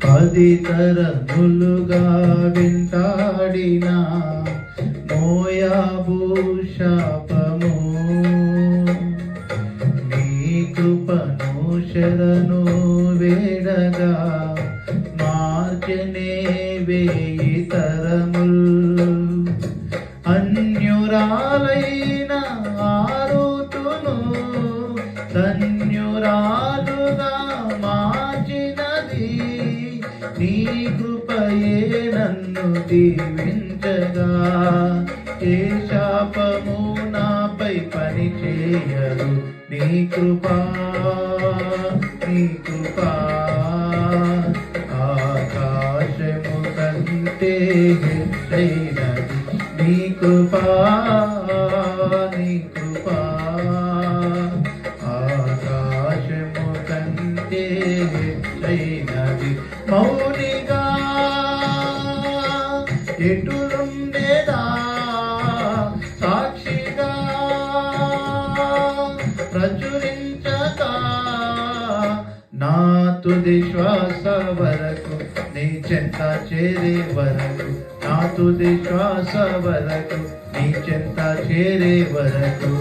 10 తరములుగా వెంటాడిన మోయాబు శాపము నీ కృపను శరణు వేడగా మార్చనే 1000 తరములు అన్యురాలైన ఆరుతును ధన్యురాలుగా మార్చినది నీ కృపయే నన్ను దీవించగా ఏ శాపము నాపై పని చేయదు నీ కృపా ఆకాశము కంటే హెచ్చైనది నీ కృపా ఆకాశము కంటే హెచ్చైనది మౌనిగా ఎటులుండేదా సాక్షిగా ప్రచురించక నా తుది శ్వాస వరకు నీ చెంత చేరే వరకు నా తుది శ్వాస వరకు నీ చెంత చేరే వరకు